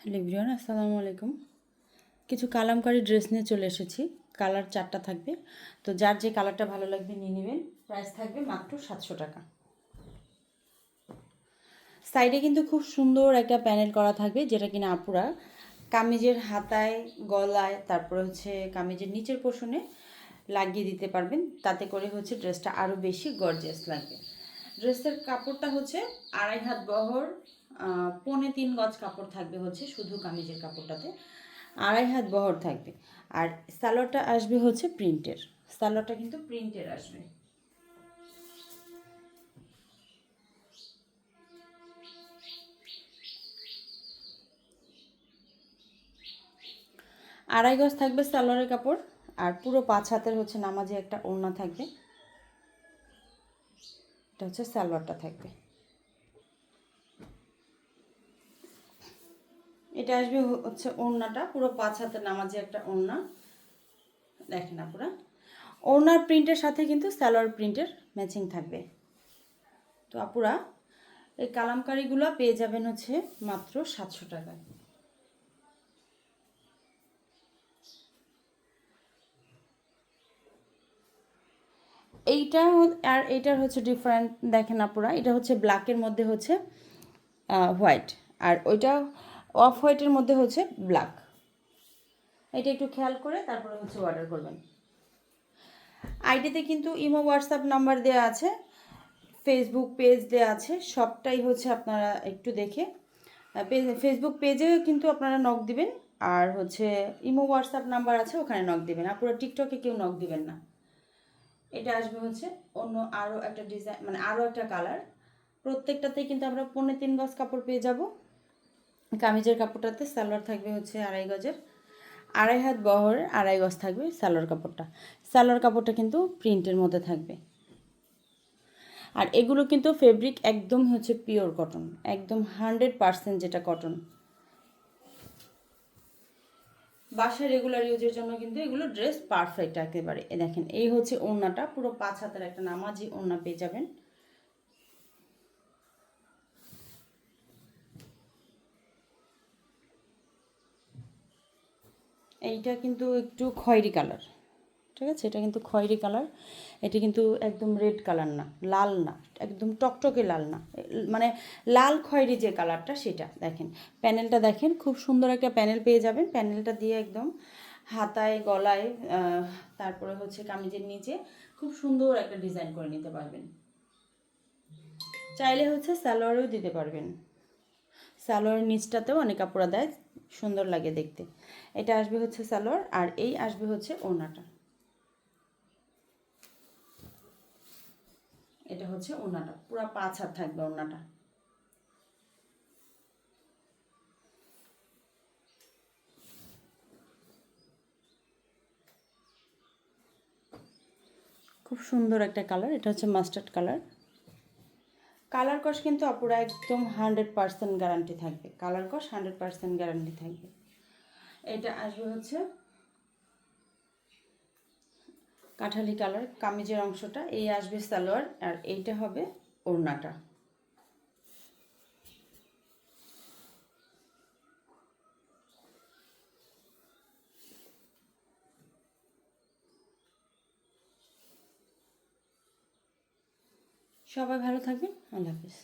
Hello everyone, আসসালামু আলাইকুম। কিছু কালামকারী ড্রেস নিয়ে চলে এসেছি। কালার 4টা থাকবে, তো যার যে কালারটা ভালো লাগবে নিয়ে নেবেন। প্রাইস থাকবে মাত্র 700 টাকা। সাইডে কিন্তু খুব সুন্দর একটা প্যানেল করা থাকবে, যেটা কিনা আপুরা কামিজের হাতায়, গলায়, তারপরে কামিজের নিচের পোর্শনে লাগিয়ে দিতে পারবেন। তাতে করে ড্রেসটা আরও বেশি গর্জিয়াস লাগবে। ড্রেসের কাপড়টা 2.5 হাত বহর, 3.25 গজ কাপড় থাকবে শুধু কামিজের কাপড়টাতে 2.5 হাত বহর থাকবে। আর সালোয়ারটা আসবে প্রিন্টের। সালোয়ারটা কিন্তু প্রিন্টের আসবে। আড়াই গজ থাকবে সালোয়ারের কাপড়, আর পুরো 5 হাতের নামাজে একটা ওড়না থাকবে। এটা সালোয়ারটা থাকবে। এটা আসবে ওড়নাটা পুরো 5 হাতের নামাজে একটা ওড়না। দেখেন আপুরা, ওড়নার প্রিন্টের সাথে কিন্তু সালোয়ার প্রিন্টের ম্যাচিং থাকবে। তো আপুরা এই কালামকারিগুলো পেয়ে যাবেন মাত্র 700 টাকায়। এইটা আর এইটার ডিফারেন্ট দেখেন আপুরা, এটা ব্ল্যাকের মধ্যে হোয়াইট, আর ওইটা অফ হোয়াইটের মধ্যে ব্ল্যাক। এটা একটু খেয়াল করে তারপরে অর্ডার করবেন। আইডিতে কিন্তু ইমো হোয়াটসঅ্যাপ নাম্বার দেওয়া আছে, ফেসবুক পেজ দেওয়া আছে, সবটাই আপনারা একটু দেখে ফেসবুক পেজে কিন্তু আপনারা নক দিবেন, আর ইমো হোয়াটসঅ্যাপ নাম্বার আছে, ওখানে নক দিবেন। আপনারা টিকটকে কেউ নক দিবেন না। এটা আসবে অন্য আরও একটা ডিজাইন, মানে আরও একটা কালার। প্রত্যেকটাতে কিন্তু আমরা 3.25 গজ কাপড় পেয়ে যাব। কামিজের কাপড়টাতে সালোয়ার থাকবে 2.5 গজের, 2.5 হাত বহরের 2.5 গজ থাকবে সালোয়ার কাপড়টা। সালোয়ার কাপড়টা কিন্তু প্রিন্টের মধ্যে থাকবে। আর এগুলো কিন্তু ফেব্রিক একদম পিওর কটন, একদম 100% যেটা কটন। বাসায় রেগুলার ইউজের জন্য কিন্তু এগুলো ড্রেস পারফেক্ট একেবারে। দেখেন, এই ওড়নাটা পুরো 5 হাতের একটা নামাজি ওড়না পেয়ে যাবেন। এইটা কিন্তু একটু খয়েরি কালার, ঠিক আছে? এটা কিন্তু খয়েরি কালার। এটা কিন্তু একদম রেড কালার না, লাল না, একদম টকটকে লাল না, মানে লাল খয়েরি যে কালারটা সেটা। দেখেন প্যানেলটা, দেখেন খুব সুন্দর একটা প্যানেল পেয়ে যাবেন। প্যানেলটা দিয়ে একদম হাতায়, গলায়, তারপরে কামিজের নিচে খুব সুন্দর একটা ডিজাইন করে নিতে পারবেন। চাইলে সালোয়ারেও দিতে পারবেন। সালোয়ারের নিচটাতেও অনেক কাপড়া দেয়, সুন্দর লাগে দেখতে। এটা আসবে সালোয়ার, আর এই আসবে ওড়নাটা। এটা ওড়নাটা পুরো 5 হাত থাকবে ওড়নাটা। খুব সুন্দর একটা কালার, এটা মাস্টার্ড কালার। কালার কস কিন্তু আপুরা একদম 100% গ্যারান্টি থাকবে। কালার কস 100% গ্যারান্টি থাকবে। এটা আসবে কাঠালি কালার কামিজের অংশটা, এই আসবে সালোয়ার, আর এইটা হবে ওড়নাটা। সবাই ভালো থাকবেন, আল্লাহ হাফিজ।